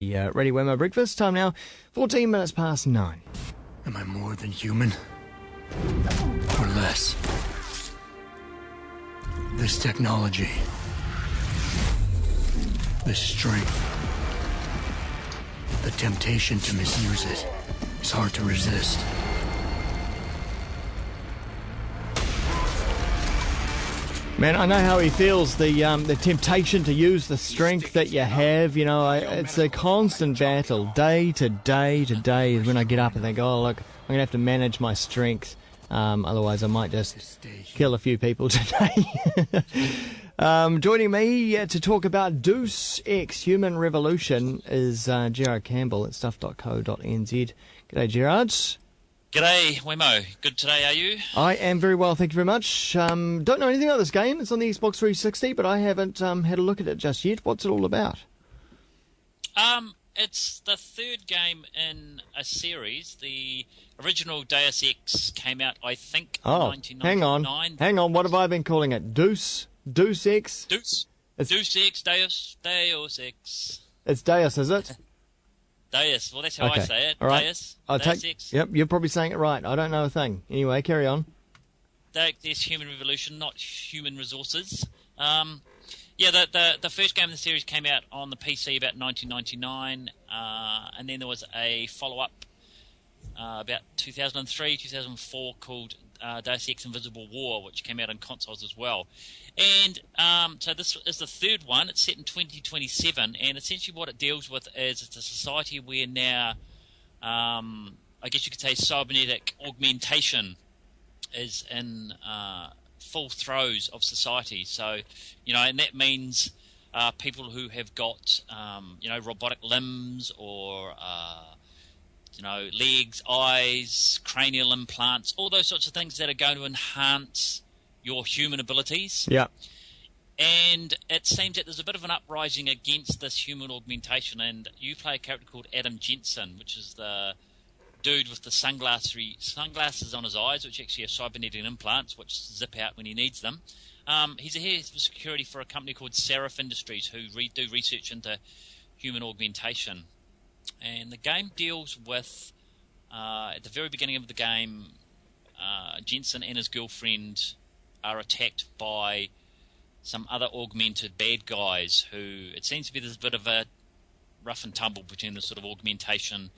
Ready Wemo breakfast time now, 14 minutes past 9. Am I more than human? Or less? This technology, this strength, the temptation to misuse it is hard to resist. Man, I know how he feels, the temptation to use the strength that you have. You know, it's a constant battle, day to day to day, when I get up and think, oh, look, I'm going to have to manage my strength. Otherwise, I might just kill a few people today. Joining me to talk about Deus Ex Human Revolution is Gerard Campbell at stuff.co.nz. G'day, Gerard. G'day, Wemo. Good today, are you? I am very well, thank you very much. Don't know anything about this game. It's on the Xbox 360, but I haven't had a look at it just yet. What's it all about? It's the third game in a series. The original Deus Ex came out, I think, in 1999. Hang on. What have I been calling it? Deus Ex? Deus Ex. It's Deus, is it? Deus. Well, that's how I say it. All right. Deus. I'll Deus Ex. Yep, you're probably saying it right. I don't know a thing. Anyway, carry on. There's Human Revolution, not Human Resources. The first game in the series came out on the PC about 1999, and then there was a follow-up about 2003, 2004 called Deus Ex Invisible War, which came out on consoles as well. And so this is the third one. It's set in 2027, and essentially what it deals with is it's a society where now, I guess you could say, cybernetic augmentation is in full throes of society. So, and that means people who have got, robotic limbs or, legs, eyes, cranial implants, all those sorts of things that are going to enhance your human abilities. Yeah. And it seems that there's a bit of an uprising against this human augmentation, and you play a character called Adam Jensen, which is the dude with the sunglasses on his eyes, which actually are cybernetic implants, which zip out when he needs them. He's a head of security for a company called Seraph Industries, who do research into human augmentation. And the game deals with, at the very beginning of the game, Jensen and his girlfriend are attacked by some other augmented bad guys who, it seems to be there's a bit of a rough and tumble between the sort of augmentation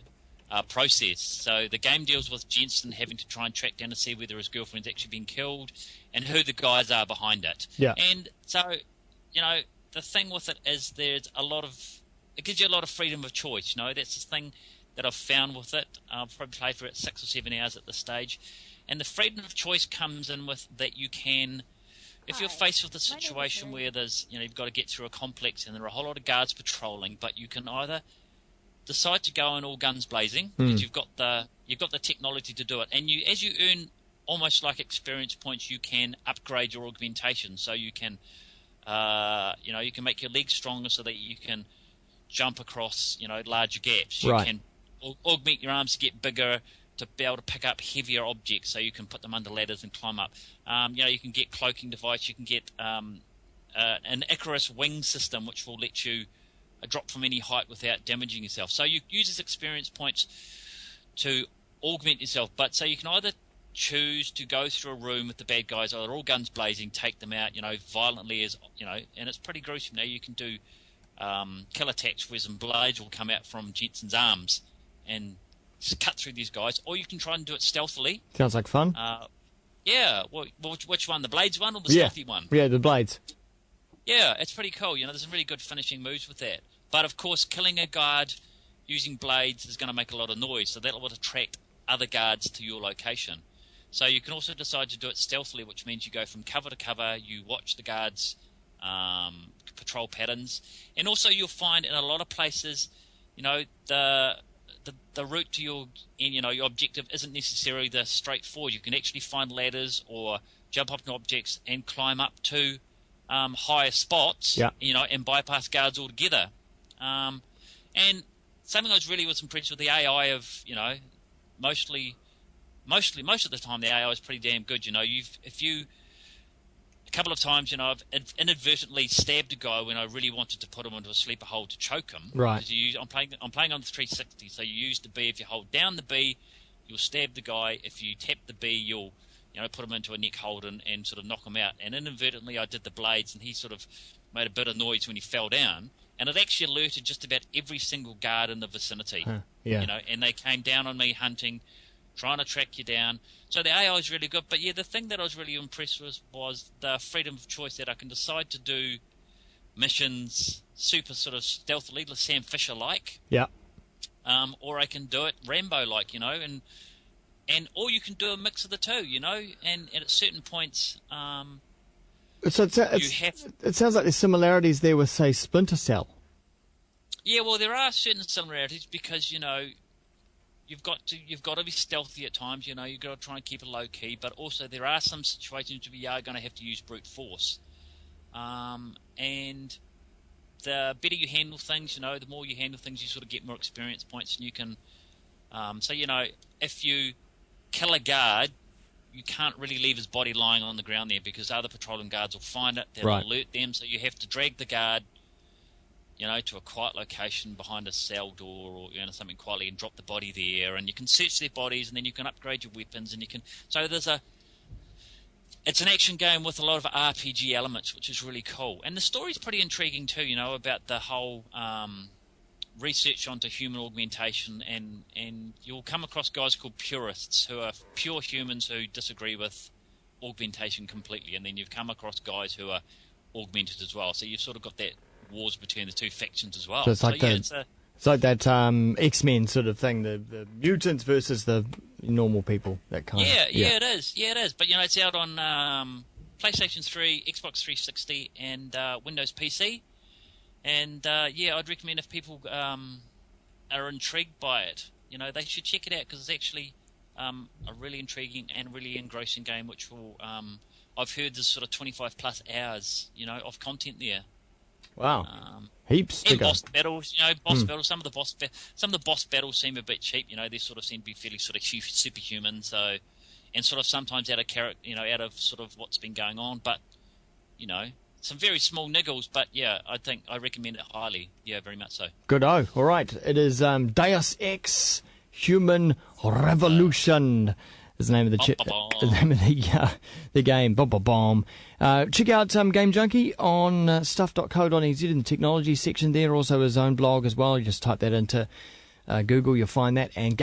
process. So the game deals with Jensen having to try and track down to see whether his girlfriend's actually been killed and who the guys are behind it. Yeah. And so, the thing with it is it gives you a lot of freedom of choice. That's the thing that I've found with it. I've probably played for it 6 or 7 hours at this stage. And the freedom of choice comes in with that you can, if you're faced with a situation where there's, you've got to get through a complex and there are a whole lot of guards patrolling, but you can either decide to go in all guns blazing because you've got the technology to do it, and as you earn almost like experience points, you can upgrade your augmentation. So you can, you can make your legs stronger so that you can jump across, larger gaps. You can augment your arms to get bigger, to be able to pick up heavier objects, so you can put them under ladders and climb up. You can get cloaking device. You can get an Icarus wing system, which will let you drop from any height without damaging yourself. So you use this experience points to augment yourself. But so you can either choose to go through a room with the bad guys, or they're all guns blazing, take them out, violently and it's pretty gruesome. Now you can do kill attacks where some blades will come out from Jensen's arms and cut through these guys, or you can try and do it stealthily. Sounds like fun. Which one? The blades one or the stealthy one? Yeah, the blades. Yeah, it's pretty cool. There's some really good finishing moves with that. But of course, killing a guard using blades is going to make a lot of noise, so that will attract other guards to your location. So you can also decide to do it stealthily, which means you go from cover to cover, you watch the guards' patrol patterns, and also you'll find in a lot of places, the route to your objective isn't necessarily the straightforward. You can actually find ladders or jump up to objects and climb up to higher spots, and bypass guards altogether. And something I was impressed with the AI of, most of the time the AI is pretty damn good. couple of times, I've inadvertently stabbed a guy when I really wanted to put him into a sleeper hold to choke him. Right. Because I'm playing on the 360, so you use the B. If you hold down the B, you'll stab the guy. If you tap the B, you'll put him into a neck hold and sort of knock him out. And inadvertently, I did the blades, and he sort of made a bit of noise when he fell down. And it actually alerted just about every single guard in the vicinity. Yeah. And they came down on me hunting, trying to track you down. So the AI is really good. But yeah, the thing that I was really impressed with was the freedom of choice that I can decide to do missions super sort of stealthily, Sam Fisher-like. Yeah. Or I can do it Rambo-like, and or you can do a mix of the two, and at certain points, So it sounds like there's similarities there with, say, Splinter Cell. Yeah, well, there are certain similarities because you've got to be stealthy at times. You've got to try and keep it low key, but also there are some situations where you are going to have to use brute force, and the better you handle things, the more you handle things, you sort of get more experience points, and you can. So if you kill a guard, you can't really leave his body lying on the ground there because other patrolling guards will find it. They'll alert them, so you have to drag the guard, to a quiet location behind a cell door or something quietly and drop the body there. And you can search their bodies, and then you can upgrade your weapons, and you can. So it's an action game with a lot of RPG elements, which is really cool. And the story's pretty intriguing too, about the whole research onto human augmentation, and you'll come across guys called purists who are pure humans who disagree with augmentation completely, and then you've come across guys who are augmented as well. So you've sort of got that wars between the two factions as well. So it's like it's like that X-Men sort of thing, the mutants versus the normal people, that kind of. Yeah, it is. Yeah, it is. But it's out on PlayStation 3, Xbox 360, and Windows PC. And I'd recommend if people are intrigued by it, they should check it out because it's actually a really intriguing and really engrossing game. Which will, I've heard there's sort of 25 plus hours, of content there. Wow, heaps. And boss battles, battles. Some of the boss battles seem a bit cheap. They sort of seem to be fairly sort of superhuman. So, and sort of sometimes out of character, out of sort of what's been going on, but some very small niggles, but yeah, I recommend it highly. Yeah, very much so. Good-o. All right. It is Deus Ex Human Revolution is the name of the game. Bomb. Check out Game Junkie on stuff.co.nz in the technology section there. Also his own blog as well. You just type that into Google, you'll find that. And